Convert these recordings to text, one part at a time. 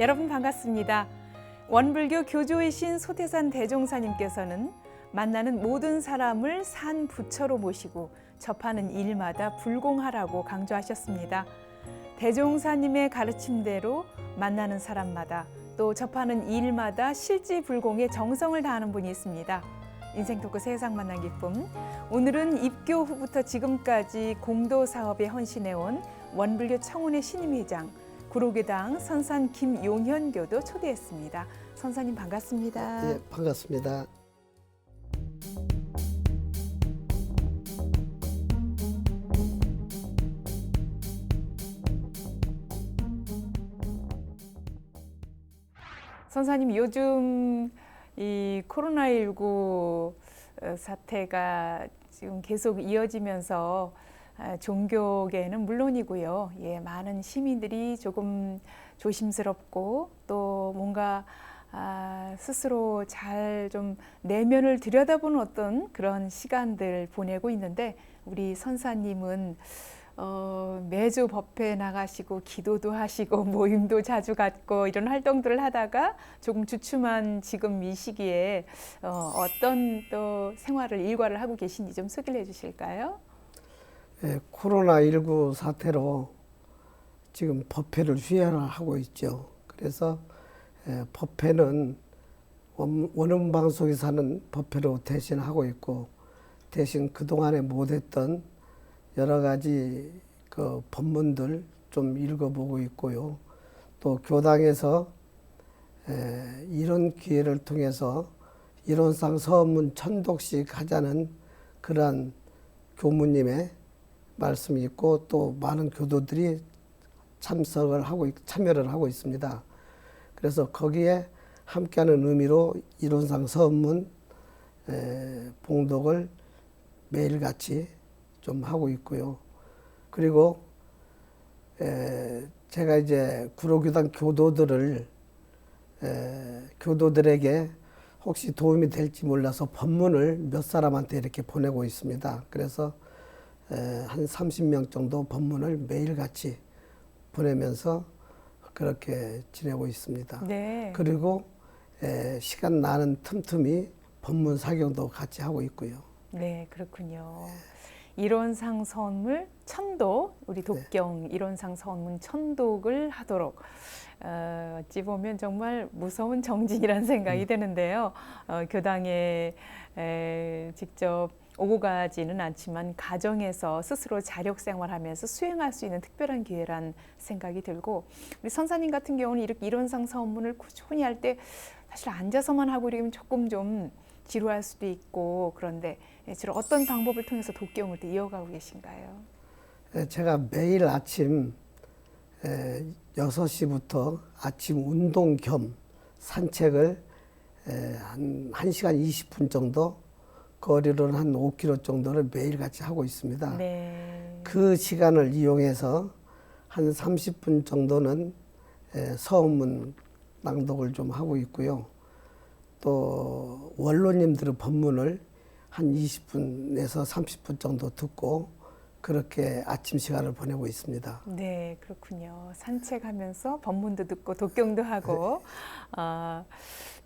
여러분 반갑습니다. 원불교 교조이신 소태산 대종사님께서는 만나는 모든 사람을 산 부처로 모시고 접하는 일마다 불공하라고 강조하셨습니다. 대종사님의 가르침대로 만나는 사람마다 또 접하는 일마다 실지불공의 정성을 다하는 분이 있습니다. 인생토크 세상 만난 기쁨. 오늘은 입교 후부터 지금까지 공도 사업에 헌신해온 원불교 청운의 신임회장 구로교당 선산 김용현 교도 초대했습니다. 선사님 반갑습니다. 네, 반갑습니다. 선사님 요즘 이 코로나19 사태가 지금 계속 이어지면서 종교계는 물론이고요. 많은 시민들이 조금 조심스럽고 또 뭔가 스스로 잘 좀 내면을 들여다보는 어떤 그런 시간들 보내고 있는데 우리 선사님은 매주 법회에 나가시고 기도도 하시고 모임도 자주 갖고 이런 활동들을 하다가 조금 주춤한 지금 이 시기에 어떤 또 생활을 일과를 하고 계신지 좀 소개를 해주실까요? 코로나19 사태로 지금 법회를 휴회하고 있죠. 그래서 법회는 원음방송에서 하는 법회로 대신 하고 있고, 대신 그동안에 못했던 여러 가지 그 법문들 좀 읽어보고 있고요. 또 교당에서 이런 기회를 통해서 이론상 서문 천독씩 하자는 그러한 교무님의 말씀이 있고 또 많은 교도들이 참여를 하고 있습니다. 그래서 거기에 함께하는 의미로 이론상 서문 봉독을 매일같이 좀 하고 있고요. 그리고 제가 이제 구로교당 교도들에게 혹시 도움이 될지 몰라서 법문을 몇 사람한테 이렇게 보내고 있습니다. 그래서 한 30명 정도 법문을 매일같이 보내면서 그렇게 지내고 있습니다. 네. 그리고 시간 나는 틈틈이 법문 사경도 같이 하고 있고요. 네, 그렇군요. 이론상 선물 천독, 우리 독경 이론상 선문 천독을 하도록 어찌 보면 정말 무서운 정진이라는 생각이 드는데요. 교당에 직접 오고 가지는 않지만 가정에서 스스로 자력 생활하면서 수행할 수 있는 특별한 기회란 생각이 들고, 우리 선사님 같은 경우는 이렇게 이론상 선문을 꾸준히 할 때 사실 앉아서만 하고 이러면 조금 좀 지루할 수도 있고, 그런데 주로 어떤 방법을 통해서 독경을 또 이어가고 계신가요? 제가 매일 아침 6시부터 아침 운동 겸 산책을 한 1시간 20분 정도, 거리로는 한 5km 정도를 매일 같이 하고 있습니다. 네. 그 시간을 이용해서 한 30분 정도는 서문문 낭독을 좀 하고 있고요. 또 원로님들의 법문을 한 20분에서 30분 정도 듣고 그렇게 아침 시간을 보내고 있습니다. 네, 그렇군요. 산책하면서 법문도 듣고 독경도 하고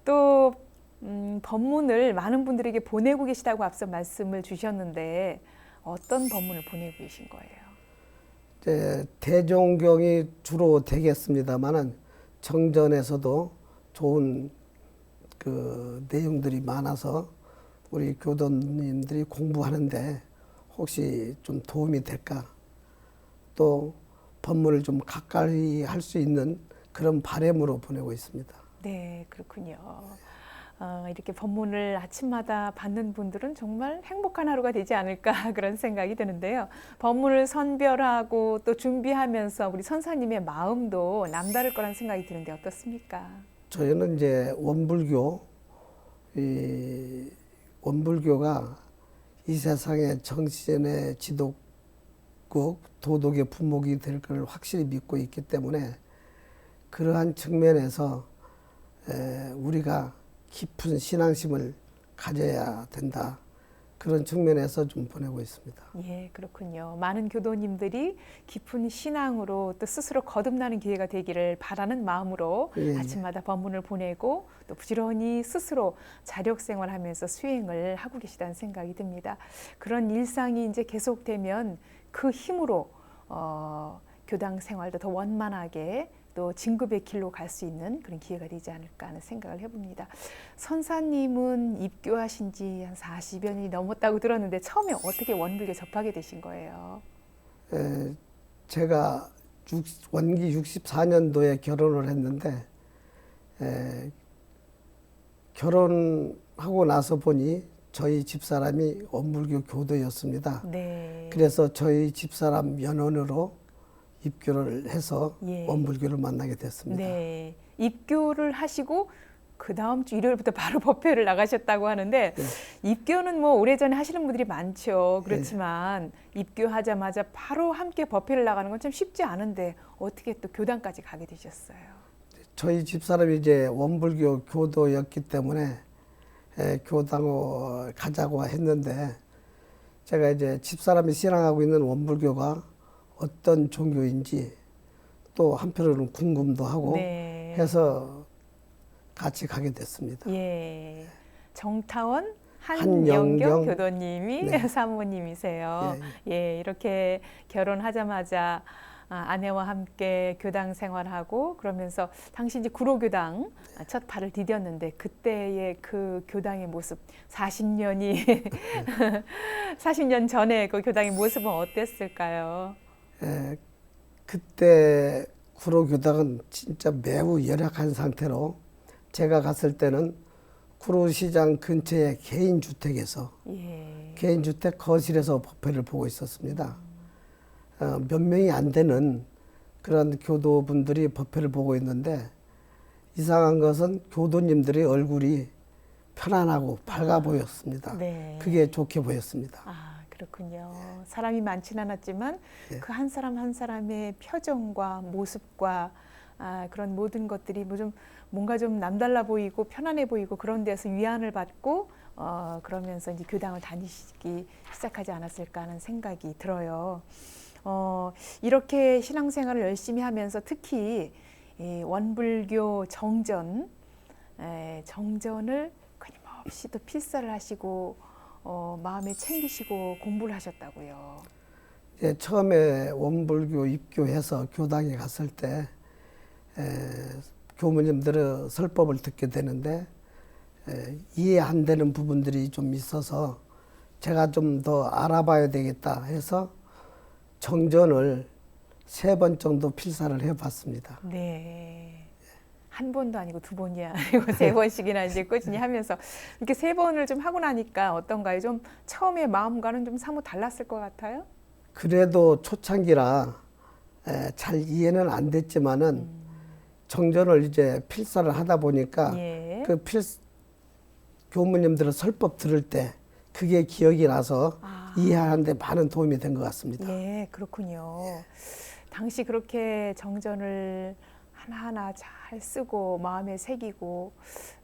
또 법문을 많은 분들에게 보내고 계시다고 앞서 말씀을 주셨는데 어떤 법문을 보내고 계신 거예요? 대종경이 주로 되겠습니다만은 정전에서도 좋은 그 내용들이 많아서 우리 교도님들이 공부하는데 혹시 좀 도움이 될까? 또 법문을 좀 가까이 할 수 있는 그런 바람으로 보내고 있습니다. 네, 그렇군요. 이렇게 법문을 아침마다 받는 분들은 정말 행복한 하루가 되지 않을까 그런 생각이 드는데요. 법문을 선별하고 또 준비하면서 우리 선사님의 마음도 남다를 거란 생각이 드는데 어떻습니까? 저희는 이제 원불교가 이 세상의 정신의 지도국, 도덕의 부목이 될 것을 확실히 믿고 있기 때문에 그러한 측면에서 우리가 깊은 신앙심을 가져야 된다. 그런 측면에서 좀 보내고 있습니다. 예, 그렇군요. 많은 교도님들이 깊은 신앙으로 또 스스로 거듭나는 기회가 되기를 바라는 마음으로 예, 아침마다 법문을 보내고 또 부지런히 스스로 자력 생활하면서 수행을 하고 계시다는 생각이 듭니다. 그런 일상이 이제 계속되면 그 힘으로 교당 생활도 더 원만하게 또 진급의 길로 갈 수 있는 그런 기회가 되지 않을까 하는 생각을 해봅니다. 선사님은 입교하신 지 한 40여 년이 넘었다고 들었는데 처음에 어떻게 원불교 접하게 되신 거예요? 제가 원기 64년도에 결혼을 했는데 결혼하고 나서 보니 저희 집사람이 원불교 교도였습니다. 네. 그래서 저희 집사람 연원으로 입교를 해서 예. 원불교를 만나게 됐습니다. 네. 입교를 하시고 그 다음 주 일요일부터 바로 법회를 나가셨다고 하는데 입교는 뭐 오래전에 하시는 분들이 많죠. 그렇지만 입교하자마자 바로 함께 법회를 나가는 건 참 쉽지 않은데 어떻게 또 교단까지 가게 되셨어요? 저희 집사람이 이제 원불교 교도였기 때문에 교당을 가자고 했는데 제가 이제 집사람이 신앙하고 있는 원불교가 어떤 종교인지 또 한편으로는 궁금도 하고 네. 해서 같이 가게 됐습니다. 예. 정타원 한영경 한영경 교도님이 네. 사모님이세요. 예, 이렇게 결혼하자마자 아내와 함께 교당 생활하고 그러면서 당시 이제 구로교당 첫 발을 디뎠는데 그때의 그 교당의 모습 40년이 40년 전에 그 교당의 모습은 어땠을까요? 그때 구로교당은 진짜 매우 열악한 상태로 제가 갔을 때는 구로시장 근처의 개인주택에서 개인주택 거실에서 법회를 보고 있었습니다. 몇 명이 안 되는 그런 교도분들이 법회를 보고 있는데 이상한 것은 교도님들의 얼굴이 편안하고 밝아 보였습니다. 네. 그게 좋게 보였습니다. 그렇군요. 사람이 많지는 않았지만 그 한 사람 한 사람의 표정과 모습과 그런 모든 것들이 뭔가 좀 남달라 보이고 편안해 보이고 그런 데서 위안을 받고 그러면서 이제 교당을 다니시기 시작하지 않았을까 하는 생각이 들어요. 이렇게 신앙생활을 열심히 하면서 특히 이 원불교 정전을 끊임없이 또 필사를 하시고 마음에 챙기시고 공부를 하셨다고요. 처음에 원불교 입교해서 교당에 갔을 때 교무님들의 설법을 듣게 되는데 이해 안 되는 부분들이 좀 있어서 제가 좀 더 알아봐야 되겠다 해서 정전을 3번 정도 필사를 해봤습니다. 네. 한 번도 아니고 2번이 아니고 3번씩이나 이제 꾸준히 하면서 이렇게 3번을 좀 하고 나니까 어떤가요? 좀 처음에 마음과는 좀 사뭇 달랐을 것 같아요? 그래도 초창기라 잘 이해는 안 됐지만은 정전을 이제 필사를 하다 보니까 그 교무님들의 설법 들을 때 그게 기억이 나서 이해하는데 많은 도움이 된 것 같습니다. 예, 그렇군요. 당시 그렇게 정전을 하나하나 잘 쓰고 마음에 새기고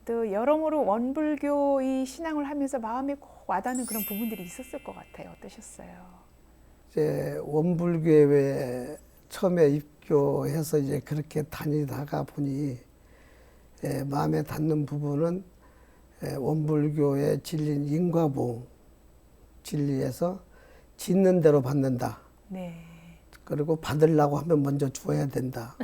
또 여러모로 원불교의 신앙을 하면서 마음에 꼭 와닿는 그런 부분들이 있었을 것 같아요. 어떠셨어요? 이제 원불교에 처음에 입교해서 이제 그렇게 다니다가 보니 마음에 닿는 부분은 원불교의 진리인 인과보응 진리에서 짓는 대로 받는다. 네. 그리고 받으려고 하면 먼저 주어야 된다.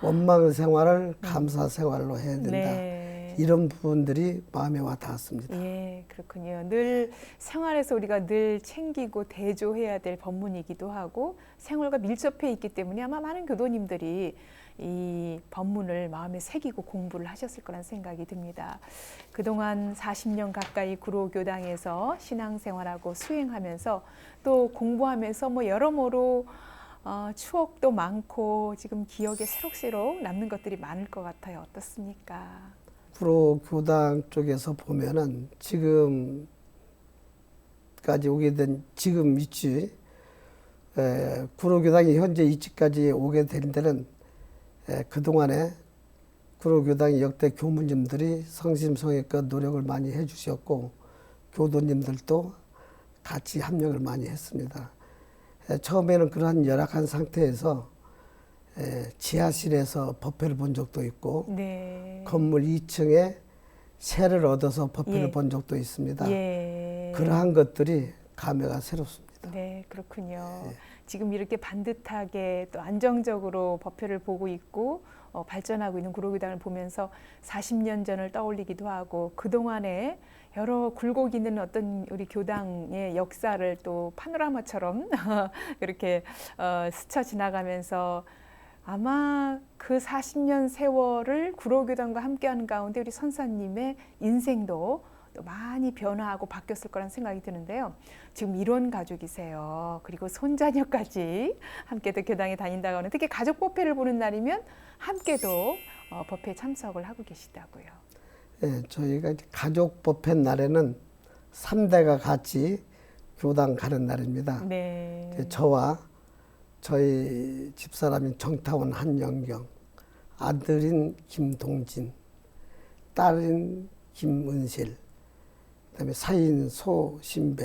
원망 생활을 감사 생활로 해야 된다. 네. 이런 부분들이 마음에 와 닿았습니다. 예, 그렇군요. 늘 생활에서 우리가 늘 챙기고 대조해야 될 법문이기도 하고 생활과 밀접해 있기 때문에 아마 많은 교도님들이 이 법문을 마음에 새기고 공부를 하셨을 거란 생각이 듭니다. 그동안 40년 가까이 구로교당에서 신앙생활하고 수행하면서 또 공부하면서 뭐 여러모로 추억도 많고 지금 기억에 새록새록 남는 것들이 많을 것 같아요. 어떻습니까? 구로교당 쪽에서 보면은 지금까지 오게 된 지금 위치, 구로교당이 현재 위치까지 오게 된 데는 그동안에 구로교당의 역대 교무님들이 성심성의껏 노력을 많이 해주셨고 교도님들도 같이 협력을 많이 했습니다. 처음에는 그러한 열악한 상태에서 지하실에서 법회를 본 적도 있고 네. 건물 2층에 세를 얻어서 법회를 예. 본 적도 있습니다. 예. 그러한 것들이 감회가 새롭습니다. 네, 그렇군요. 예. 지금 이렇게 반듯하게 또 안정적으로 법회를 보고 있고 발전하고 있는 구로교당을 보면서 40년 전을 떠올리기도 하고 그동안에 여러 굴곡 있는 어떤 우리 교당의 역사를 또 파노라마처럼 이렇게 스쳐 지나가면서 아마 그 40년 세월을 구로교당과 함께하는 가운데 우리 선사님의 인생도 또 많이 변화하고 바뀌었을 거란 생각이 드는데요. 지금 이런 가족이세요. 그리고 손자녀까지 함께 또 교당에 다닌다고 하는 특히 가족 법회를 보는 날이면 함께도 법회에 참석을 하고 계시다고요. 예, 저희가 이제 가족 법회 날에는 3대가 같이 교당 가는 날입니다. 네. 저와 저희 집사람인 정타원 한영경, 아들인 김동진, 딸인 김은실, 그다음에 사인 소신배,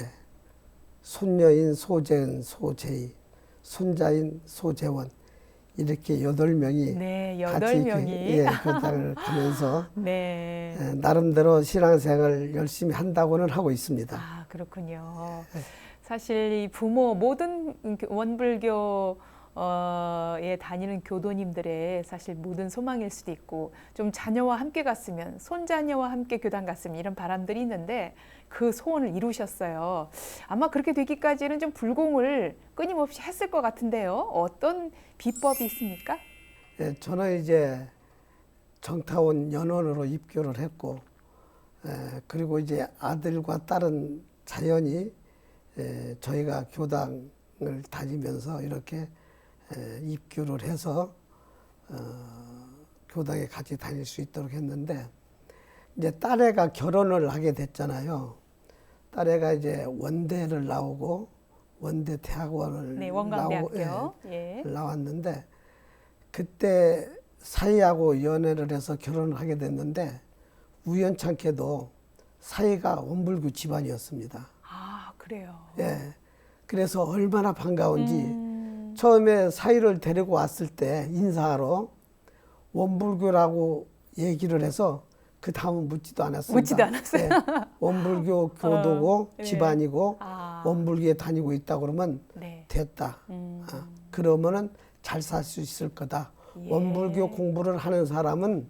손녀인 소재은, 소재희, 손자인 소재원 이렇게 8명이 네, 같이 8명이 교당을 가면서 네. 나름대로 신앙생활을 열심히 한다고는 하고 있습니다. 아, 그렇군요. 사실 이 부모 모든 원불교 에 다니는 교도님들의 사실 모든 소망일 수도 있고 좀 자녀와 함께 갔으면 손자녀와 함께 교당 갔으면 이런 바람들이 있는데 그 소원을 이루셨어요. 아마 그렇게 되기까지는 좀 불공을 끊임없이 했을 것 같은데요. 어떤 비법이 있습니까? 예, 저는 이제 정타원 연원으로 입교를 했고, 그리고 이제 아들과 딸은 자연히 저희가 교당을 다니면서 이렇게 입교를 해서 교당에 같이 다닐 수 있도록 했는데, 이제 딸애가 결혼을 하게 됐잖아요. 딸애가 이제 원대를 나오고 원대 대학원을 네, 원광대학교 나왔는데, 그때 사이하고 연애를 해서 결혼을 하게 됐는데 우연찮게도 사이가 원불교 집안이었습니다. 아, 그래요. 예. 그래서 얼마나 반가운지 처음에 사이를 데리고 왔을 때 인사하러 원불교라고 얘기를 해서 그 다음은 묻지도 않았습니다. 묻지도 않았어요. 예. 원불교 교도고 네. 집안이고 아. 원불교에 다니고 있다 그러면 네. 됐다. 그러면은 잘 살 수 있을 거다. 예. 원불교 공부를 하는 사람은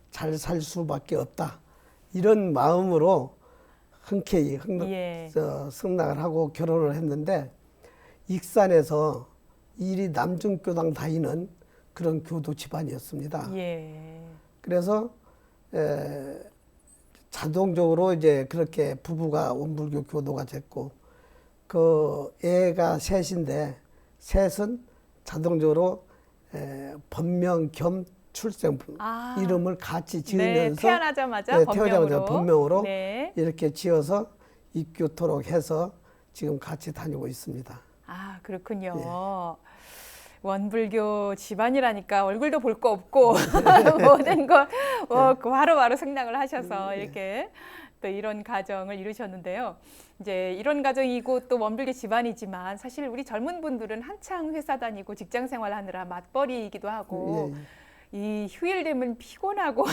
잘 살 수밖에 없다. 이런 마음으로 흔쾌히 예. 승낙을 하고 결혼을 했는데, 익산에서 이리 남중교당 다니는 그런 교도 집안이었습니다. 예. 그래서 자동적으로 이제 그렇게 부부가 원불교 교도가 됐고, 그 애가 셋인데 셋은 자동적으로 본명 겸 출생 이름을 같이 지으면서 태어나자마자 본명으로 네. 이렇게 지어서 입교토록 해서 지금 같이 다니고 있습니다. 아, 그렇군요. 예. 원불교 집안이라니까 얼굴도 볼 거 없고 모든 거 바로바로 승낙을 하셔서 이렇게 또 이런 가정을 이루셨는데요. 이제 이런 가정이고 또 원불교 집안이지만 사실 우리 젊은 분들은 한창 회사 다니고 직장 생활하느라 맞벌이이기도 하고 이 휴일 되면 피곤하고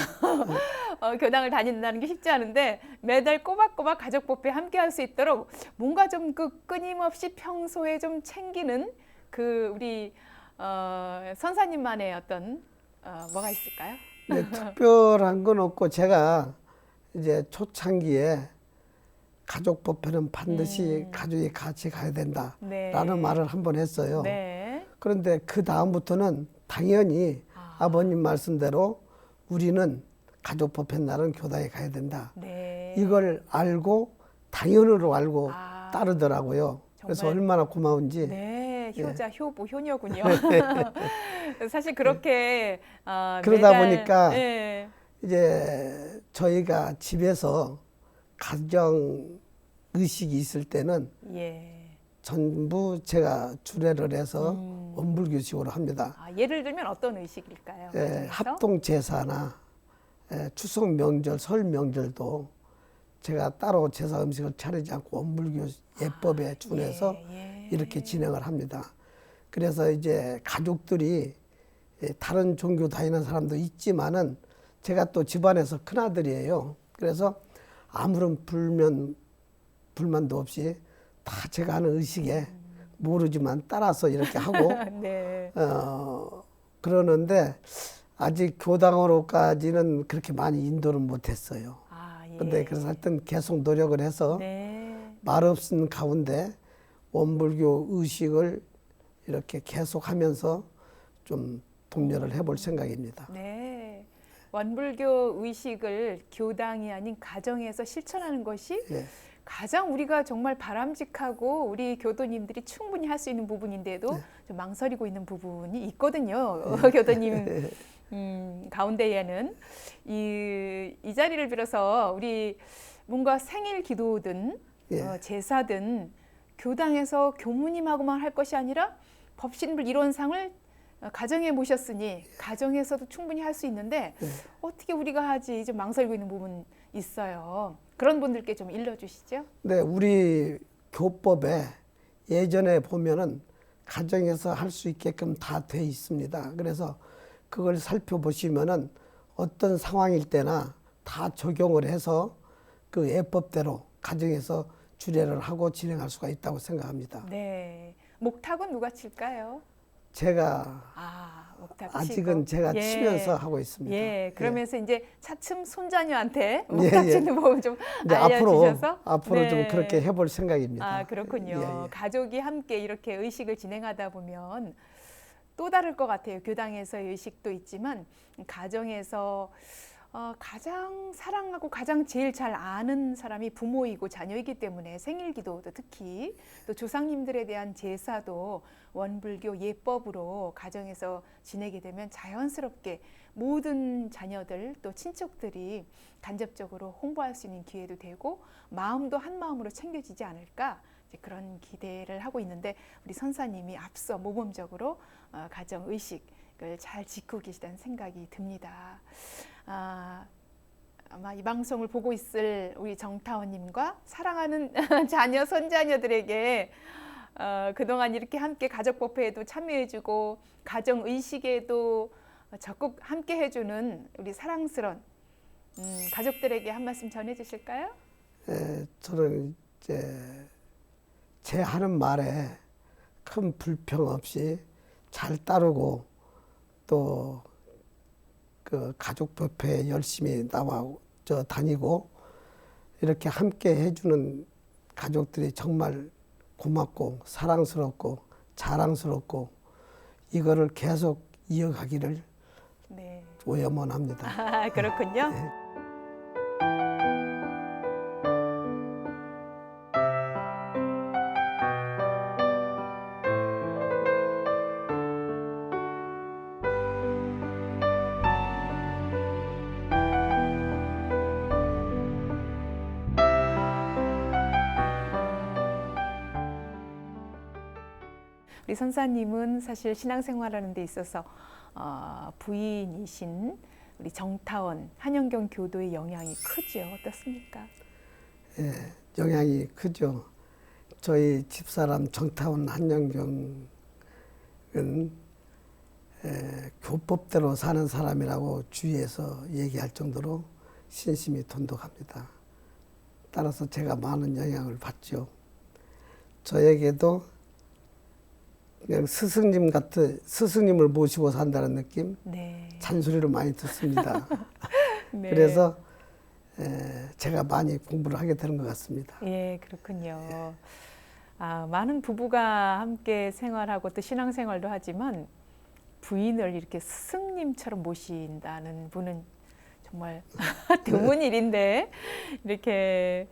교당을 다닌다는 게 쉽지 않은데 매달 꼬박꼬박 가족 법회 함께 할 수 있도록 뭔가 좀 그 끊임없이 평소에 좀 챙기는 그 우리 선사님만의 어떤 뭐가 있을까요? 네, 특별한 건 없고, 제가 이제 초창기에 가족 법회는 반드시 가족이 같이 가야 된다라는 네. 말을 한번 했어요. 네. 그런데 그 다음부터는 당연히 아버님 말씀대로 우리는 가족 법회 날은 교당에 가야 된다. 네. 이걸 알고 당연으로 알고 아, 따르더라고요. 그래서 얼마나 고마운지. 네, 효자, 효부, 효녀군요. 사실 그렇게 그러다 매달, 보니까 네. 이제 저희가 집에서 가정 의식이 있을 때는 예. 전부 제가 주례를 해서 원불교식으로 합니다. 아, 예를 들면 어떤 의식일까요? 가정에서? 합동 제사나 추석 명절, 설 명절도 제가 따로 제사 음식을 차리지 않고 원불교 예법에 준해서 예. 이렇게 진행을 합니다. 그래서 이제 가족들이 다른 종교 다니는 사람도 있지만은 제가 또 집안에서 큰아들이에요. 그래서 아무런 불만도 없이 다 제가 하는 의식에 모르지만 따라서 이렇게 하고 네. 그러는데 아직 교당으로까지는 그렇게 많이 인도를 못했어요. 아, 예. 근데 그래서 하여튼 계속 노력을 해서 네. 말없는 가운데 원불교 의식을 이렇게 계속하면서 좀 독려를 해볼 생각입니다. 네. 원불교 의식을 교당이 아닌 가정에서 실천하는 것이 예. 가장 우리가 정말 바람직하고 우리 교도님들이 충분히 할 수 있는 부분인데도 네. 좀 망설이고 있는 부분이 있거든요. 교도님 가운데에는 이 자리를 빌어서 우리 뭔가 생일 기도든 예. 제사든 교당에서 교무님하고만 할 것이 아니라 법신불 이론상을 가정에 모셨으니 가정에서도 충분히 할 수 있는데 네. 어떻게 우리가 하지 좀 망설이고 있는 부분 있어요. 그런 분들께 좀 일러주시죠. 네, 우리 교법에 예전에 보면은 가정에서 할 수 있게끔 다 돼 있습니다. 그래서 그걸 살펴보시면은 어떤 상황일 때나 다 적용을 해서 그 예법대로 가정에서 주례를 하고 진행할 수가 있다고 생각합니다. 네. 목탁은 누가 칠까요? 제가 목탁 아직은 치고. 제가 예. 치면서 하고 있습니다. 예, 그러면서 이제 차츰 손자녀한테 예, 목탁 예. 치는 법을 좀 이제 알려주셔서 앞으로 네. 좀 그렇게 해볼 생각입니다. 아, 그렇군요. 예, 예. 가족이 함께 이렇게 의식을 진행하다 보면 또 다를 것 같아요. 교당에서의 의식도 있지만 가정에서 가장 사랑하고 가장 제일 잘 아는 사람이 부모이고 자녀이기 때문에 생일기도도 특히 또 조상님들에 대한 제사도 원불교 예법으로 가정에서 지내게 되면 자연스럽게 모든 자녀들 또 친척들이 간접적으로 홍보할 수 있는 기회도 되고 마음도 한 마음으로 챙겨지지 않을까 이제 그런 기대를 하고 있는데 우리 선사님이 앞서 모범적으로 가정 의식을 잘 지키고 계시다는 생각이 듭니다. 아마 이 방송을 보고 있을 우리 정타원님과 사랑하는 자녀, 손자녀들에게 그동안 이렇게 함께 가족법회에도 참여해주고 가정의식에도 적극 함께 해주는 우리 사랑스러운 가족들에게 한 말씀 전해주실까요? 저는 이제 제 하는 말에 큰 불평 없이 잘 따르고 또 그 가족법회에 열심히 다니고 이렇게 함께 해주는 가족들이 정말 고맙고 사랑스럽고 자랑스럽고 이거를 계속 이어가기를 네. 염원합니다. 그렇군요. 네. 우리 선사님은 사실 신앙생활하는 데 있어서 부인이신 우리 정타원 한영경 교도의 영향이 크죠. 어떻습니까? 예, 영향이 크죠. 저희 집사람 정타원 한영경은 교법대로 사는 사람이라고 주위에서 얘기할 정도로 신심이 돈독합니다. 따라서 제가 많은 영향을 받죠. 저에게도 그냥 스승님을 모시고 산다는 느낌, 네. 잔소리를 많이 듣습니다. 네. 그래서 제가 많이 공부를 하게 되는 것 같습니다. 예, 그렇군요. 많은 부부가 함께 생활하고 또 신앙생활도 하지만 부인을 이렇게 스승님처럼 모신다는 분은 정말 드문 일인데 이렇게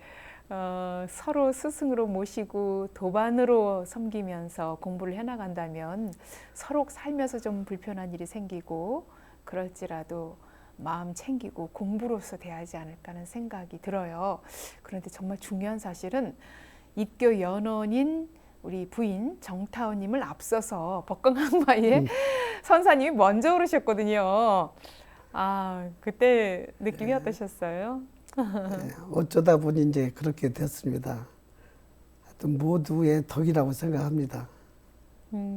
서로 스승으로 모시고 도반으로 섬기면서 공부를 해나간다면 서로 살면서 좀 불편한 일이 생기고 그럴지라도 마음 챙기고 공부로서 대하지 않을까 하는 생각이 들어요. 그런데 정말 중요한 사실은 입교 연원인 우리 부인 정타원님을 앞서서 법광항마에 선사님이 먼저 오르셨거든요. 그때 느낌이 어떠셨어요? 어쩌다 보니 이제 그렇게 됐습니다. 하여튼 모두의 덕이라고 생각합니다.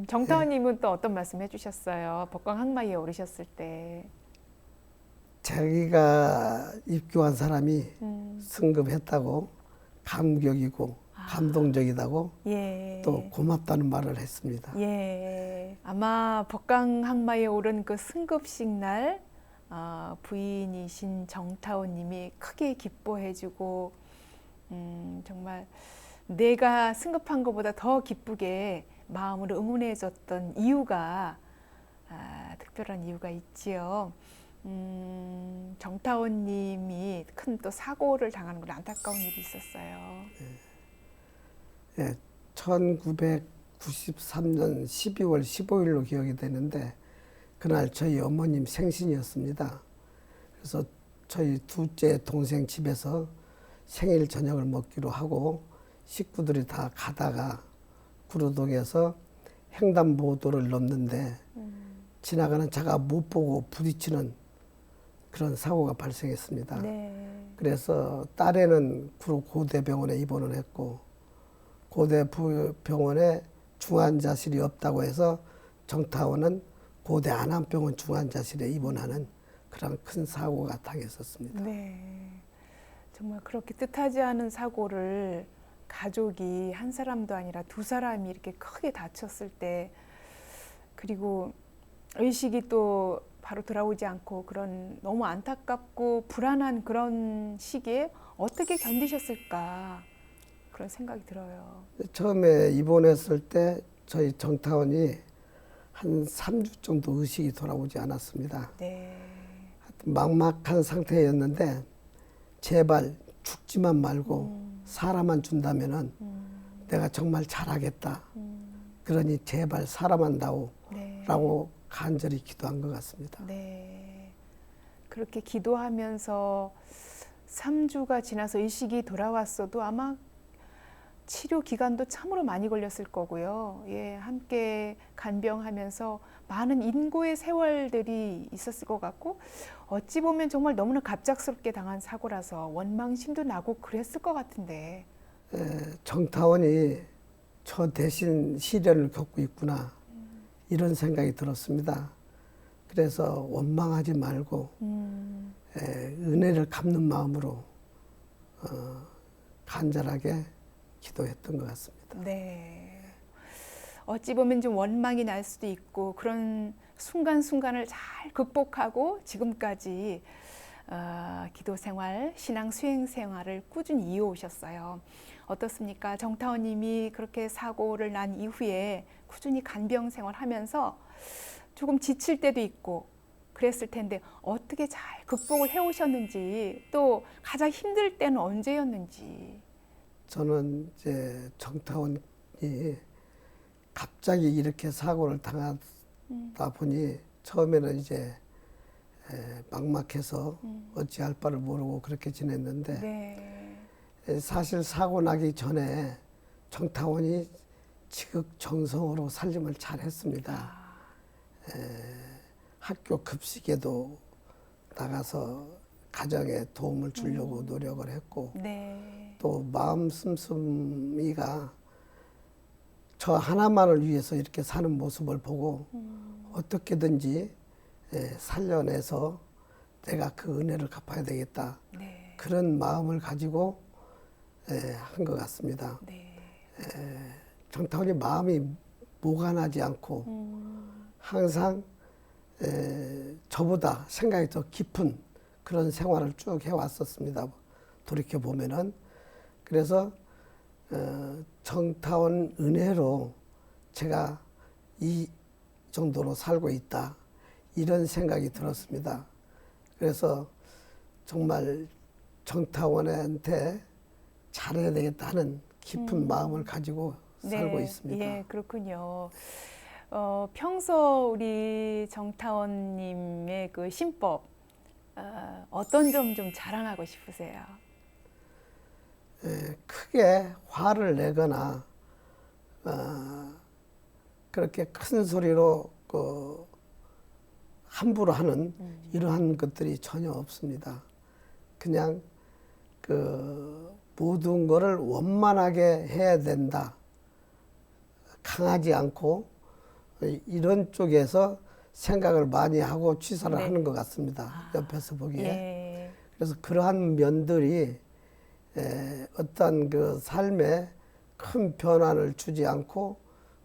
정타원님은 또 어떤 말씀 해주셨어요? 법광 항마에 오르셨을 때. 자기가 입교한 사람이 승급했다고 감격이고 감동적이다고 예. 또 고맙다는 말을 했습니다. 예. 아마 법광 항마에 오른 그 승급식 날 부인이신 정타원님이 크게 기뻐해주고 정말 내가 승급한 것보다 더 기쁘게 마음으로 응원해줬던 이유가 특별한 이유가 있지요. 정타원님이 큰 또 사고를 당하는 건 안타까운 일이 있었어요. 예, 1993년 12월 15일로 기억이 되는데 그날 저희 어머님 생신이었습니다. 그래서 저희 둘째 동생 집에서 생일 저녁을 먹기로 하고 식구들이 다 가다가 구로동에서 횡단보도를 넘는데 지나가는 차가 못 보고 부딪히는 그런 사고가 발생했습니다. 네. 그래서 딸애는 구로 고대병원에 입원을 했고 고대병원에 중환자실이 없다고 해서 정타원은 고대 안암병원 중환자실에 입원하는 그런 큰 사고가 당했었습니다. 네. 정말 그렇게 뜻하지 않은 사고를 가족이 한 사람도 아니라 두 사람이 이렇게 크게 다쳤을 때 그리고 의식이 또 바로 돌아오지 않고 그런 너무 안타깝고 불안한 그런 시기에 어떻게 견디셨을까 그런 생각이 들어요. 처음에 입원했을 때 저희 정타원이 한 3주 정도 의식이 돌아오지 않았습니다. 네. 막막한 상태였는데 제발 죽지만 말고 사람만 준다면은 내가 정말 잘하겠다. 그러니 제발 사람만 네. 다오라고 간절히 기도한 것 같습니다. 네. 그렇게 기도하면서 3주가 지나서 의식이 돌아왔어도 아마 치료 기간도 참으로 많이 걸렸을 거고요. 예, 함께 간병하면서 많은 인고의 세월들이 있었을 것 같고 어찌 보면 정말 너무나 갑작스럽게 당한 사고라서 원망심도 나고 그랬을 것 같은데. 정타원이 저 대신 시련을 겪고 있구나 이런 생각이 들었습니다. 그래서 원망하지 말고 은혜를 갚는 마음으로 간절하게 기도했던 것 같습니다. 네. 어찌 보면 좀 원망이 날 수도 있고 그런 순간순간을 잘 극복하고 지금까지 기도 생활, 신앙 수행 생활을 꾸준히 이어오셨어요. 어떻습니까? 정타원님이 그렇게 사고를 난 이후에 꾸준히 간병 생활하면서 조금 지칠 때도 있고 그랬을 텐데 어떻게 잘 극복을 해오셨는지 또 가장 힘들 때는 언제였는지. 저는 이제 정타원이 갑자기 이렇게 사고를 당하다 보니 처음에는 이제 막막해서 어찌할 바를 모르고 그렇게 지냈는데 네. 사실 사고 나기 전에 정타원이 지극정성으로 살림을 잘 했습니다. 학교 급식에도 나가서 가정에 도움을 주려고 노력을 했고 네. 또 마음 씀씀이가 저 하나만을 위해서 이렇게 사는 모습을 보고 어떻게든지 살려내서 내가 그 은혜를 갚아야 되겠다. 네. 그런 마음을 가지고 한 것 같습니다. 네. 정타원이 마음이 모관하지 않고 항상 저보다 생각이 더 깊은 그런 생활을 쭉 해왔었습니다. 돌이켜 보면은 그래서 정타원 은혜로 제가 이 정도로 살고 있다 이런 생각이 들었습니다. 그래서 정말 정타원한테 잘해야 되겠다 하는 깊은 마음을 가지고 살고 네. 있습니다. 예, 그렇군요. 평소 우리 정타원님의 그 신법 어떤 점 좀 자랑하고 싶으세요? 크게 화를 내거나 그렇게 큰 소리로 함부로 하는 이러한 것들이 전혀 없습니다. 그냥 모든 거를 원만하게 해야 된다. 강하지 않고 이런 쪽에서 생각을 많이 하고 취사를 네. 하는 것 같습니다. 옆에서 보기에. 예. 그래서 그러한 면들이 어떤 그 삶에 큰 변화를 주지 않고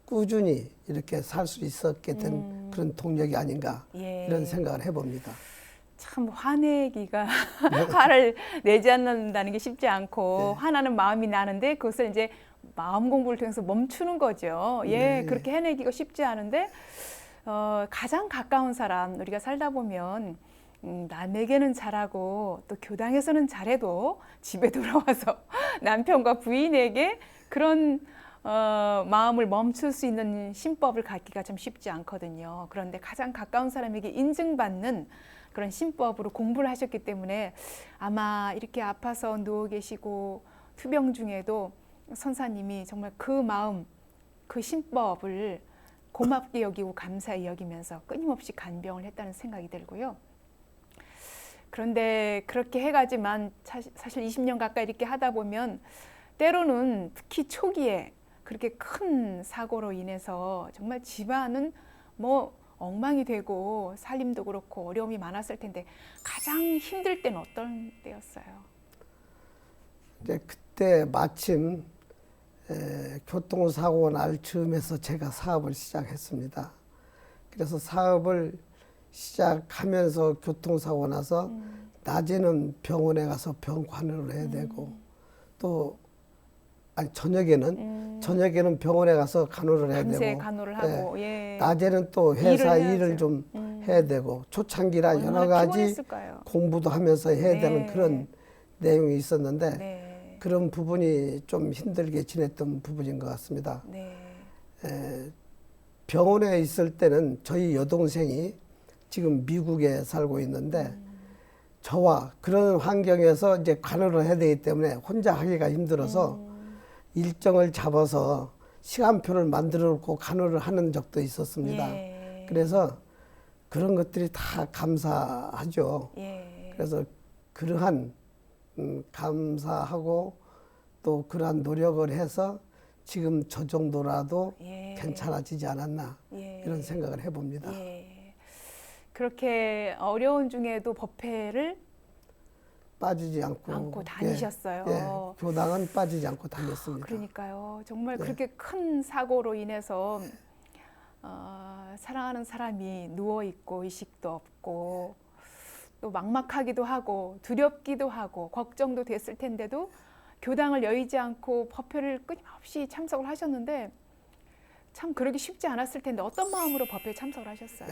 꾸준히 이렇게 살 수 있었게 된 그런 동력이 아닌가 예. 이런 생각을 해봅니다. 참 화내기가 화를 내지 않는다는 게 쉽지 않고 화나는 마음이 나는데 그것을 이제 마음 공부를 통해서 멈추는 거죠. 예, 그렇게 해내기가 쉽지 않은데 가장 가까운 사람 우리가 살다 보면 남에게는 잘하고 또 교당에서는 잘해도 집에 돌아와서 남편과 부인에게 그런 마음을 멈출 수 있는 신법을 갖기가 참 쉽지 않거든요. 그런데 가장 가까운 사람에게 인증받는 그런 신법으로 공부를 하셨기 때문에 아마 이렇게 아파서 누워 계시고 투병 중에도 선사님이 정말 그 마음, 그 신법을 고맙게 여기고 감사히 여기면서 끊임없이 간병을 했다는 생각이 들고요. 그런데 그렇게 해가지만 사실 20년 가까이 이렇게 하다 보면 때로는 특히 초기에 그렇게 큰 사고로 인해서 정말 집안은 뭐 엉망이 되고 살림도 그렇고 어려움이 많았을 텐데 가장 힘들 때는 어떤 때였어요? 이제 그때 마침 교통사고 날 즈음에서 제가 사업을 시작했습니다. 그래서 사업을 시작하면서 교통사고 나서 낮에는 병원에 가서 병 관리를 해야 되고 또 아니 저녁에는 병원에 가서 간호를 해야 밤새 되고 간호를 하고 예. 낮에는 또 회사 일을 일을 해야죠. 좀 해야 되고 초창기라 얼마나 여러 가지 피곤했을까요? 공부도 하면서 해야 네. 되는 그런 내용이 있었는데 네. 그런 부분이 좀 힘들게 지냈던 부분인 것 같습니다. 네. 병원에 있을 때는 저희 여동생이 지금 미국에 살고 있는데 저와 그런 환경에서 이제 간호를 해야 되기 때문에 혼자 하기가 힘들어서 일정을 잡아서 시간표를 만들어 놓고 간호를 하는 적도 있었습니다. 예. 그래서 그런 것들이 다 감사하죠. 예. 그래서 그러한 감사하고 또 그러한 노력을 해서 지금 저 정도라도 예. 괜찮아지지 않았나 예. 이런 생각을 해봅니다. 예. 그렇게 어려운 중에도 법회를 빠지지 않고 다니셨어요. 예, 교당은 빠지지 않고 다녔습니다. 그러니까요. 정말 네. 그렇게 큰 사고로 인해서 사랑하는 사람이 누워 있고 의식도 없고 또 막막하기도 하고 두렵기도 하고 걱정도 됐을 텐데도 교당을 여의지 않고 법회를 끊임없이 참석을 하셨는데 참 그러기 쉽지 않았을 텐데 어떤 마음으로 법회에 참석을 하셨어요?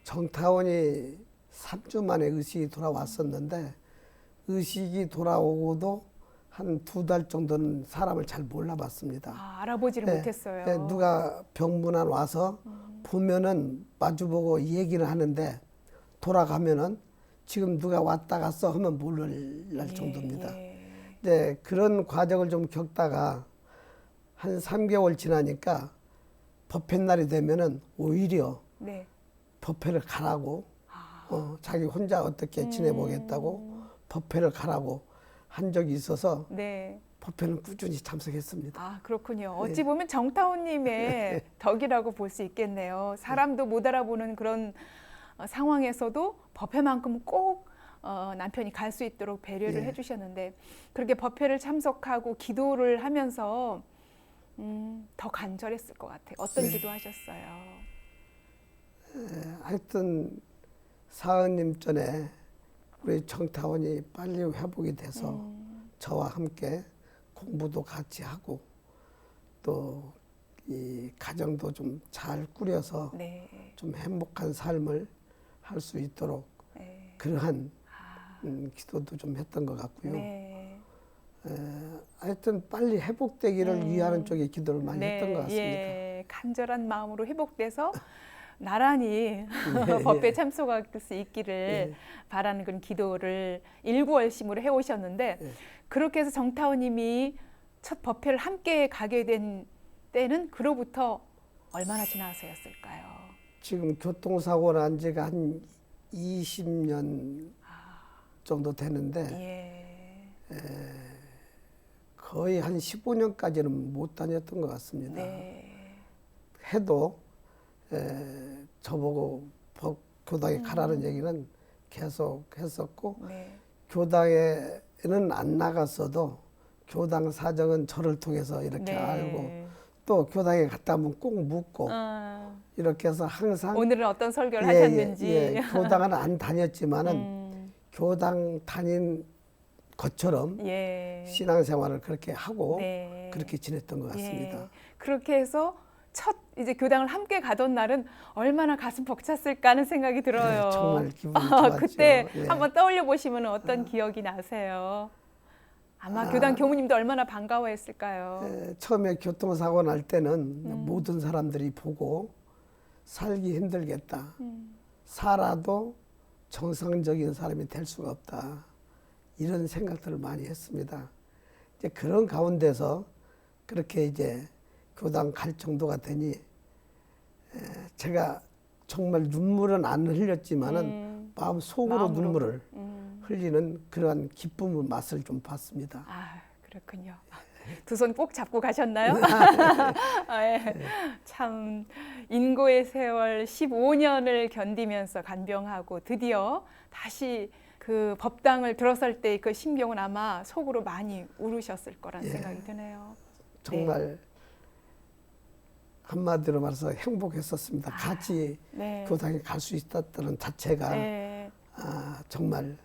정타원이 3주 만에 의식이 돌아왔었는데 의식이 돌아오고도 한 2달 정도는 사람을 잘 몰라봤습니다. 알아보지를 못했어요. 누가 병문안 와서 보면은 마주보고 얘기를 하는데 돌아가면은 지금 누가 왔다 갔어 하면 모를 정도입니다. 네, 그런 과정을 좀 겪다가 한 3개월 지나니까 법회 날이 되면은 오히려 네. 법회를 가라고 자기 혼자 어떻게 지내보겠다고 법회를 가라고 한 적이 있어서 네. 법회는 꾸준히 참석했습니다. 그렇군요. 어찌 보면 정타운님의 덕이라고 볼 수 있겠네요. 사람도 못 알아보는 그런 상황에서도 법회만큼 꼭 남편이 갈 수 있도록 배려를 해주셨는데 그렇게 법회를 참석하고 기도를 하면서 더 간절했을 것 같아요. 어떤 기도하셨어요? 하여튼 사은님 전에 우리 정타원이 빨리 회복이 돼서 저와 함께 공부도 같이 하고 또 이 가정도 좀 잘 꾸려서 네. 좀 행복한 삶을 할 수 있도록 네. 그러한 기도도 좀 했던 것 같고요. 네. 하여튼 빨리 회복되기를 위하는 쪽에 기도를 많이 네. 했던 것 같습니다. 예. 간절한 마음으로 회복돼서 나란히 법회에 참석할 수 있기를 바라는 그런 기도를 일구월심으로 해오셨는데 그렇게 해서 정타오님이 첫 법회를 함께 가게 된 때는 그로부터 얼마나 지나서였을까요? 지금 교통사고 난 지가 한 20년 정도 되는데 거의 한 15년까지는 못 다녔던 것 같습니다. 네. 해도 저보고 교당에 가라는 얘기는 계속 했었고 네. 교당에는 안 나갔어도 교당 사정은 저를 통해서 이렇게 네. 알고 또 교당에 갔다 오면 꼭 묻고 이렇게 해서 항상 오늘은 어떤 설교를 하셨는지. 교당은 안 다녔지만은 교당 다닌 것처럼 예. 신앙생활을 그렇게 하고 네. 그렇게 지냈던 것 같습니다. 예. 그렇게 해서 첫 이제 교당을 함께 가던 날은 얼마나 가슴 벅찼을까 하는 생각이 들어요. 정말 기분이 좋았죠. 그때 예. 한번 떠올려 보시면 어떤 기억이 나세요? 아마 교당 교무님도 얼마나 반가워했을까요? 처음에 교통사고 날 때는 모든 사람들이 보고 살기 힘들겠다. 살아도 정상적인 사람이 될 수가 없다. 이런 생각들을 많이 했습니다. 이제 그런 가운데서 그렇게 이제 교당 갈 정도가 되니 제가 정말 눈물은 안 흘렸지만은 마음 속으로 마음으로. 눈물을 흘리는 그러한 기쁨의 맛을 좀 봤습니다. 아, 그렇군요. 두 손 꼭 잡고 가셨나요? 아, 예. 참 인고의 세월 15년을 견디면서 간병하고 드디어 다시 그 법당을 들어설 때 그 심경은 아마 속으로 많이 울으셨을 거란 생각이 드네요. 정말 한마디로 말해서 행복했었습니다. 같이 네. 교당에 갈 수 있었다는 자체가 네. 정말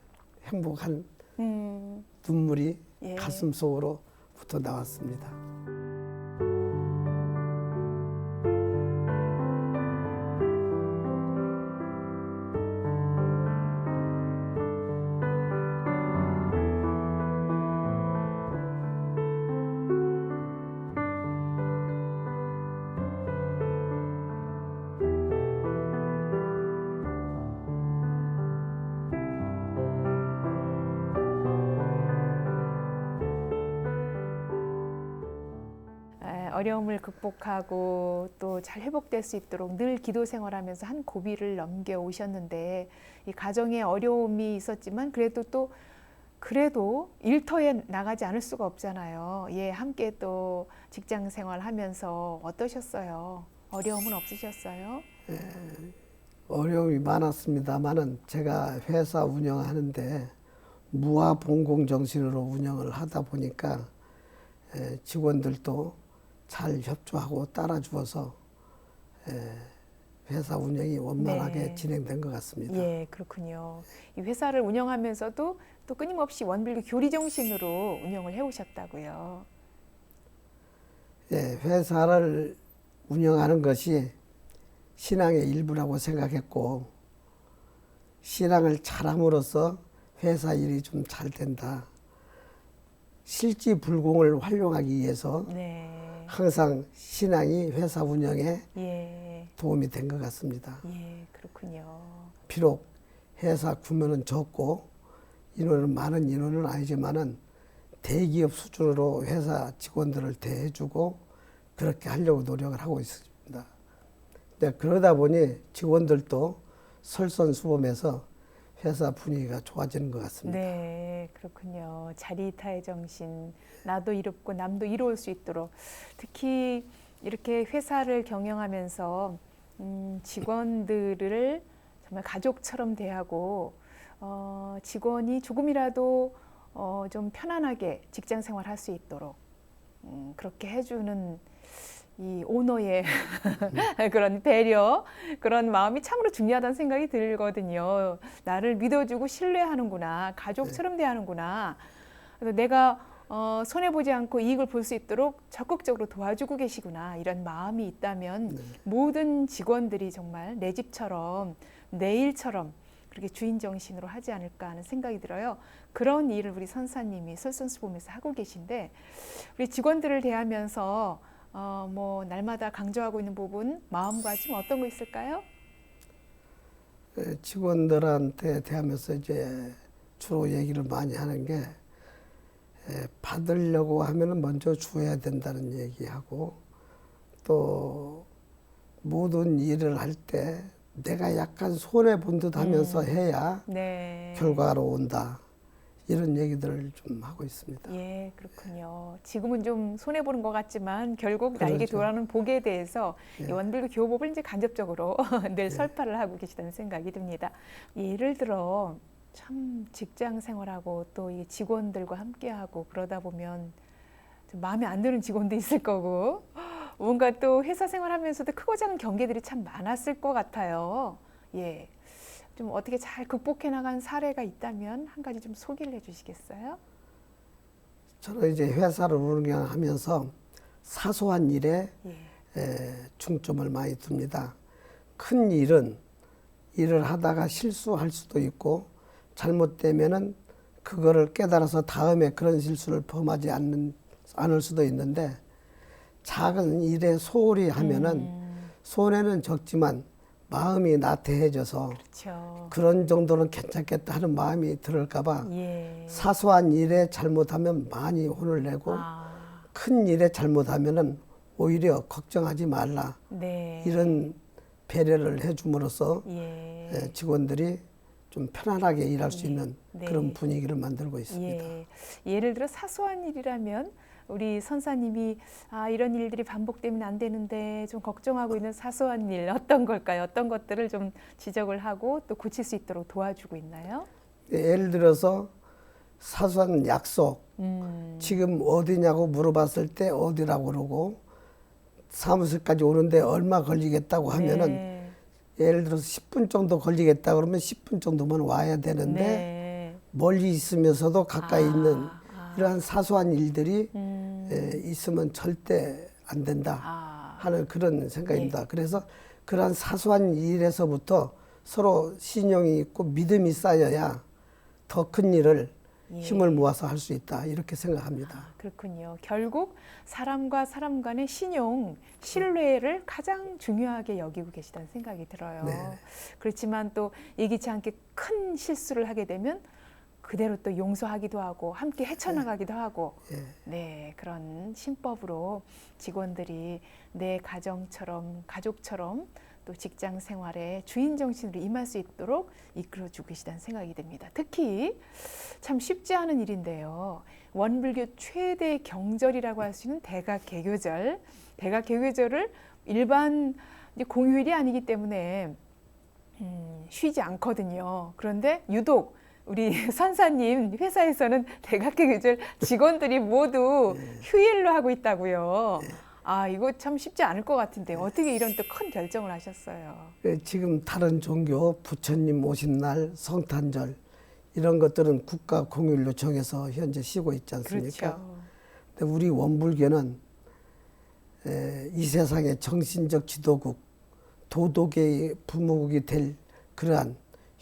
행복한 음, 눈물이 예. 가슴 속으로부터 나왔습니다. 어려움을 극복하고 또 잘 회복될 수 있도록 늘 기도 생활하면서 한 고비를 넘겨 오셨는데 이 가정에 어려움이 있었지만 그래도 일터에 나가지 않을 수가 없잖아요. 예, 함께 또 직장 생활하면서 어떠셨어요? 어려움은 없으셨어요? 어려움이 많았습니다만은 제가 회사 운영하는데 무아봉공 정신으로 운영을 하다 보니까 직원들도 잘 협조하고 따라주어서 회사 운영이 원만하게 네. 진행된 것 같습니다. 예, 그렇군요. 이 회사를 운영하면서도 또 끊임없이 원빌드 교리 정신으로 운영을 해오셨다고요. 예, 회사를 운영하는 것이 신앙의 일부라고 생각했고 신앙을 잘함으로써 회사 일이 좀 잘 된다. 실지불공을 활용하기 위해서 네. 항상 신앙이 회사 운영에 예. 도움이 된 것 같습니다. 예, 그렇군요. 비록 회사 규모는 적고 인원은 많은 인원은 아니지만은 대기업 수준으로 회사 직원들을 대해주고 그렇게 하려고 노력을 하고 있습니다. 근데 그러다 보니 직원들도 솔선수범해서 회사 분위기가 좋아지는 것 같습니다. 네, 그렇군요. 자리이타의 정신, 나도 이롭고 남도 이로울 수 있도록 특히 이렇게 회사를 경영하면서 직원들을 정말 가족처럼 대하고 직원이 조금이라도 좀 편안하게 직장 생활할 수 있도록 그렇게 해주는 이 오너의 그런 배려, 그런 마음이 참으로 중요하다는 생각이 들거든요. 나를 믿어주고 신뢰하는구나, 가족처럼 대하는구나. 그래서 내가 손해보지 않고 이익을 볼 수 있도록 적극적으로 도와주고 계시구나, 이런 마음이 있다면 모든 직원들이 정말 내 집처럼, 내 일처럼 그렇게 주인 정신으로 하지 않을까 하는 생각이 들어요. 그런 일을 우리 선사님이 솔선수범해서 하고 계신데, 우리 직원들을 대하면서 뭐 날마다 강조하고 있는 부분, 마음가짐 어떤 거 있을까요? 직원들한테 대하면서 이제 주로 얘기를 많이 하는 게 받으려고 하면은 먼저 줘야 된다는 얘기하고 또 모든 일을 할 때 내가 약간 손해 본 듯 하면서 해야 네. 결과로 온다. 이런 얘기들을 좀 하고 있습니다. 예, 그렇군요. 지금은 좀 손해 보는 것 같지만 결국 나에게 그렇죠. 돌아오는 복에 대해서 예. 이 원불교 교법을 이제 간접적으로 늘 예. 설파를 하고 계시다는 생각이 듭니다. 예를 들어 참 직장 생활하고 또 이 직원들과 함께하고 그러다 보면 좀 마음에 안 드는 직원도 있을 거고 뭔가 또 회사 생활하면서도 크고 작은 경계들이 참 많았을 것 같아요. 예, 좀 어떻게 잘 극복해 나간 사례가 있다면 한 가지 좀 소개를 해주시겠어요? 저는 이제 회사를 운영하면서 사소한 일에 예. 중점을 많이 둡니다. 큰 일은 일을 하다가 실수할 수도 있고 잘못되면은 그거를 깨달아서 다음에 그런 실수를 범하지 않을 수도 있는데 작은 일에 소홀히 하면은 손해는 적지만 마음이 나태해져서 그렇죠. 그런 정도는 괜찮겠다 하는 마음이 들을까봐 예. 사소한 일에 잘못하면 많이 혼을 내고 큰 일에 잘못하면은 오히려 걱정하지 말라 네. 이런 배려를 해줌으로써 예. 직원들이 좀 편안하게 일할 수 있는 네. 그런 분위기를 만들고 있습니다. 예. 예를 들어 사소한 일이라면 우리 선사님이 이런 일들이 반복되면 안 되는데 좀 걱정하고 있는 사소한 일 어떤 걸까요? 어떤 것들을 좀 지적을 하고 또 고칠 수 있도록 도와주고 있나요? 예를 들어서 사소한 약속, 지금 어디냐고 물어봤을 때 어디라고 그러고 사무실까지 오는데 얼마 걸리겠다고 하면은 네. 예를 들어서 10분 정도 걸리겠다 그러면 10분 정도만 와야 되는데 네. 멀리 있으면서도 가까이 있는 아. 이러한 사소한 일들이 있으면 절대 안 된다 하는 그런 생각입니다. 그래서 그러한 사소한 일에서부터 서로 신용이 있고 믿음이 쌓여야 더 큰 일을 힘을 모아서 할 수 있다 이렇게 생각합니다. 그렇군요. 결국 사람과 사람 간의 신용, 신뢰를 가장 중요하게 여기고 계시다는 생각이 들어요. 네. 그렇지만 또 예기치 않게 큰 실수를 하게 되면 그대로 또 용서하기도 하고 함께 헤쳐나가기도 하고 네, 그런 신법으로 직원들이 내 가정처럼 가족처럼 또 직장 생활에 주인 정신으로 임할 수 있도록 이끌어주고 계시다는 생각이 듭니다. 특히 참 쉽지 않은 일인데요. 원불교 최대 경절이라고 할 수 있는 대각개교절. 대각개교절을 일반 공휴일이 아니기 때문에 쉬지 않거든요. 그런데 유독 우리 선사님 회사에서는 대각개교절 직원들이 모두 휴일로 하고 있다고요. 이거 참 쉽지 않을 것 같은데 어떻게 이런 또 큰 결정을 하셨어요? 지금 다른 종교 부처님 오신 날 성탄절 이런 것들은 국가 공휴일로 정해서 현재 쉬고 있지 않습니까? 그렇죠. 근데 우리 원불교는 이 세상의 정신적 지도국, 도덕의 부모국이 될 그러한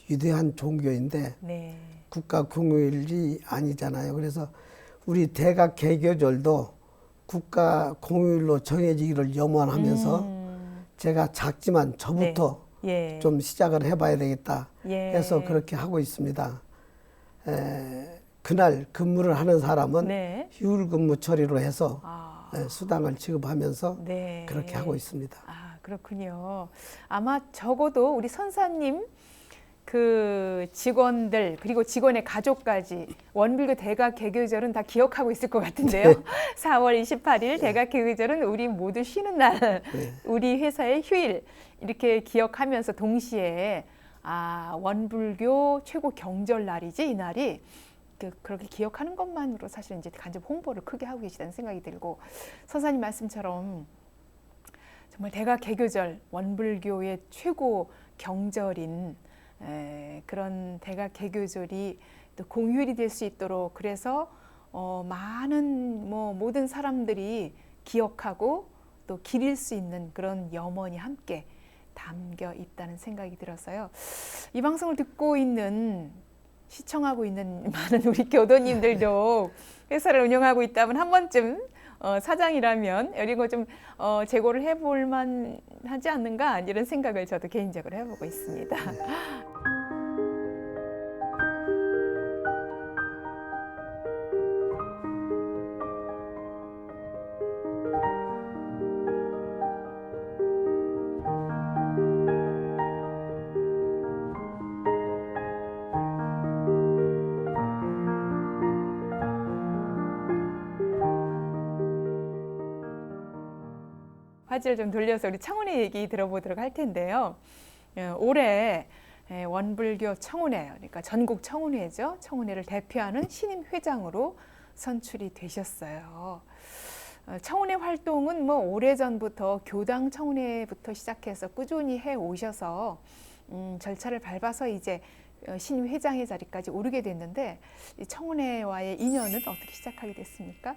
위대한 종교인데 네. 국가 공휴일이 아니잖아요. 그래서 우리 대각 개교절도 국가 공휴일로 정해지기를 염원하면서 제가 작지만 저부터 예. 좀 시작을 해봐야 되겠다 예. 해서 그렇게 하고 있습니다. 그날 근무를 하는 사람은 네. 휴일 근무 처리로 해서 아. 수당을 지급하면서 네. 그렇게 하고 있습니다. 그렇군요. 아마 적어도 우리 선사님 그 직원들 그리고 직원의 가족까지 원불교 대각개교절은 다 기억하고 있을 것 같은데요. 4월 28일 대각개교절은 우리 모두 쉬는 날, 우리 회사의 휴일 이렇게 기억하면서 동시에 원불교 최고 경절 날이지 이 날이 그렇게 기억하는 것만으로 사실 이제 간접 홍보를 크게 하고 계시다는 생각이 들고 선사님 말씀처럼 정말 대각개교절 원불교의 최고 경절인 그런 대각개교절이 또 공휴일이 될 수 있도록 그래서 많은 모든 사람들이 기억하고 또 기릴 수 있는 그런 염원이 함께 담겨 있다는 생각이 들어서요. 이 방송을 듣고 있는 시청하고 있는 많은 우리 교도님들도 회사를 운영하고 있다면 한 번쯤 사장이라면 이런 거 좀 재고를 해볼 만하지 않는가 이런 생각을 저도 개인적으로 해보고 있습니다. 화제를 좀 돌려서 우리 청운회 얘기 들어보도록 할 텐데요. 올해 원불교 청운회, 그러니까 전국 청운회죠. 청운회를 대표하는 신임 회장으로 선출이 되셨어요. 청운회 활동은 뭐 오래전부터 교당 청운회부터 시작해서 꾸준히 해 오셔서 절차를 밟아서 이제 신임 회장의 자리까지 오르게 됐는데 이 청운회와의 인연은 어떻게 시작하게 됐습니까?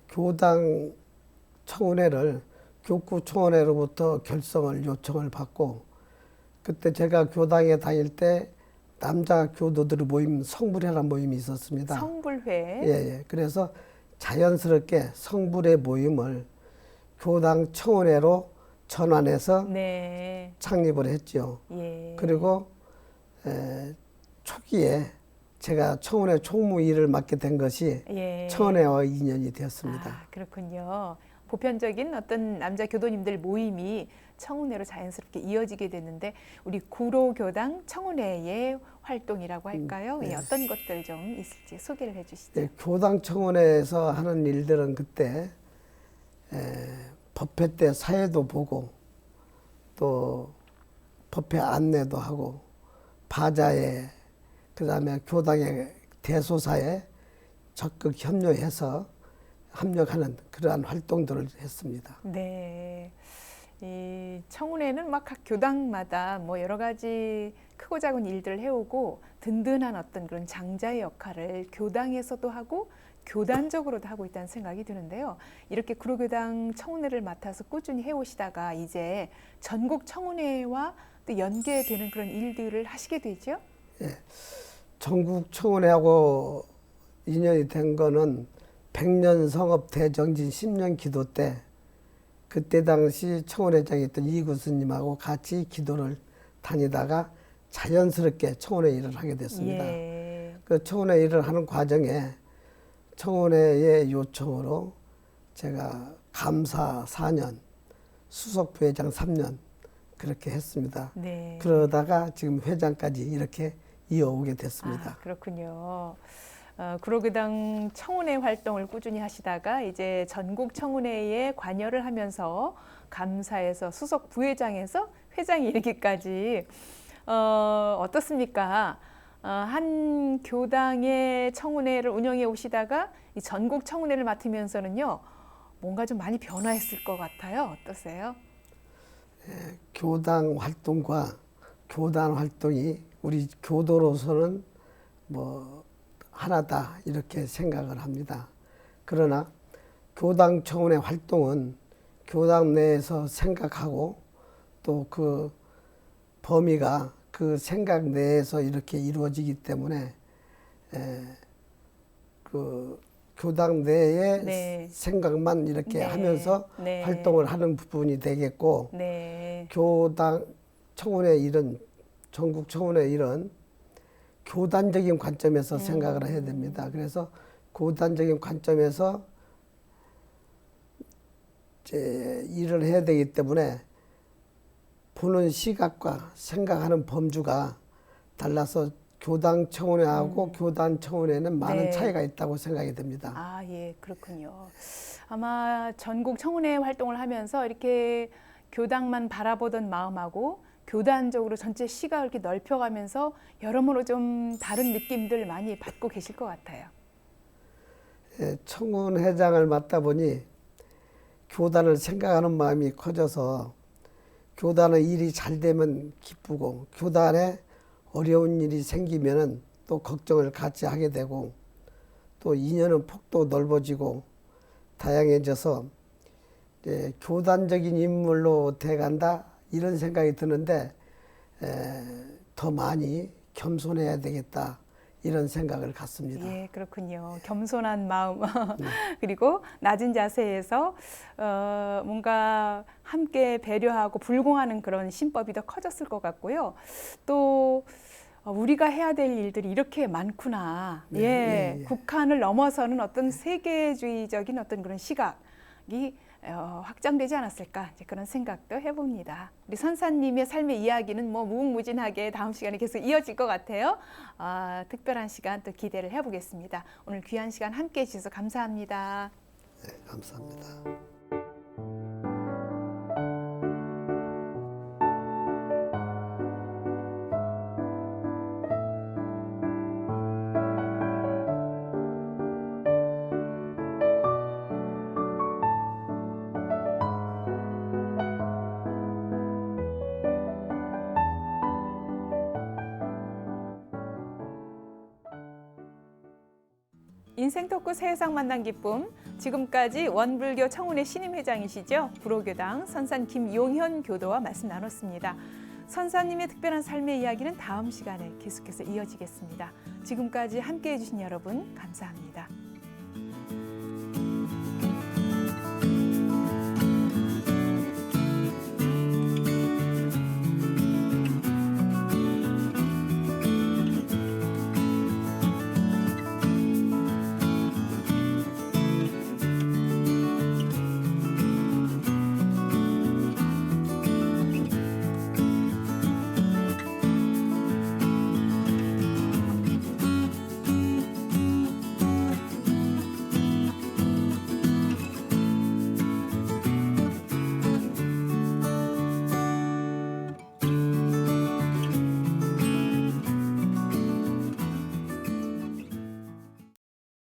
교당 청운회를 교구 청운회로부터 결성을 요청을 받고 그때 제가 교당에 다닐 때 남자 교도들의 모임 성불회라는 모임이 있었습니다. 성불회. 예. 그래서 자연스럽게 성불회 모임을 교당 청운회로 전환해서 네. 창립을 했죠. 예. 그리고 초기에 제가 청운회 총무 일을 맡게 된 것이 예. 청운회와 인연이 되었습니다. 아, 그렇군요. 보편적인 어떤 남자 교도님들 모임이 청운회로 자연스럽게 이어지게 됐는데 우리 구로교당 청운회의 활동이라고 할까요? 네. 어떤 것들 좀 있을지 소개를 해주시죠. 네, 교당 청운회에서 하는 일들은 그때 법회 때 사회도 보고 또 법회 안내도 하고 바자회 그다음에 교당의 대소사에 적극 협력해서 합력하는 그러한 활동들을 했습니다. 네. 이 청운회는 막 각 교당마다 뭐 여러 가지 크고 작은 일들을 해오고 든든한 어떤 그런 장자의 역할을 교당에서도 하고 교단적으로도 하고 있다는 생각이 드는데요. 이렇게 구로교당 청운회를 맡아서 꾸준히 해오시다가 이제 전국 청운회와 또 연계되는 그런 일들을 하시게 되죠. 예, 전국 청운회하고 인연이 된 거는 100년 성업 대정진 10년 기도 때 그때 당시 청운회장이었던 이구스님하고 같이 기도를 다니다가 자연스럽게 청운회 일을 하게 됐습니다. 예. 그 청운회 일을 하는 과정에 청운회의 요청으로 제가 감사 4년, 수석 부회장 3년 그렇게 했습니다. 네. 그러다가 지금 회장까지 이렇게 이어오게 됐습니다. 아, 그렇군요. 구로교당 청운회 활동을 꾸준히 하시다가 이제 전국 청운회에 관여를 하면서 감사에서 수석 부회장에서 회장이 이르기까지 어떻습니까? 한 교당의 청운회를 운영해 오시다가 이 전국 청운회를 맡으면서는요 뭔가 좀 많이 변화했을 것 같아요. 어떠세요? 교당 활동과 교단 활동이 우리 교도로서는 뭐 하나다 이렇게 생각을 합니다. 그러나 교당 청운회 활동은 교당 내에서 생각하고 또 그 범위가 그 생각 내에서 이렇게 이루어지기 때문에 그 교당 내의 네. 생각만 이렇게 네. 하면서 네. 활동을 하는 부분이 되겠고 네. 교당 청운회 일은 전국 청운회 일은 교단적인 관점에서 생각을 해야 됩니다. 그래서 교단적인 관점에서 이제 일을 해야 되기 때문에 보는 시각과 생각하는 범주가 달라서 교당 청운회하고 교단 청운회는 많은 네. 차이가 있다고 생각이 됩니다. 아, 예, 그렇군요. 아마 전국 청운회 활동을 하면서 이렇게 교당만 바라보던 마음하고 교단적으로 전체 시각을 이렇게 넓혀가면서 여러모로 좀 다른 느낌들 많이 받고 계실 것 같아요. 예, 청운회장을 맡다 보니 교단을 생각하는 마음이 커져서 교단의 일이 잘 되면 기쁘고 교단에 어려운 일이 생기면은 또 걱정을 같이 하게 되고 또 인연은 폭도 넓어지고 다양해져서 이제 교단적인 인물로 돼간다 이런 생각이 드는데 더 많이 겸손해야 되겠다 이런 생각을 갖습니다. 예, 그렇군요. 겸손한 마음 그리고 낮은 자세에서 뭔가 함께 배려하고 불공하는 그런 신법이 더 커졌을 것 같고요. 또 우리가 해야 될 일들이 이렇게 많구나. 네, 예, 예. 국한을 넘어서는 어떤 세계주의적인 어떤 그런 시각이 확장되지 않았을까 이제 그런 생각도 해봅니다. 우리 선사님의 삶의 이야기는 뭐 무궁무진하게 다음 시간에 계속 이어질 것 같아요. 특별한 시간 또 기대를 해보겠습니다. 오늘 귀한 시간 함께해 주셔서 감사합니다. 네, 감사합니다. 인생 토크 세상 만난 기쁨. 지금까지 원불교 청운회 신임회장이시죠. 불호교당 선산 김용현 교도와 말씀 나눴습니다. 선사님의 특별한 삶의 이야기는 다음 시간에 계속해서 이어지겠습니다. 지금까지 함께해 주신 여러분 감사합니다.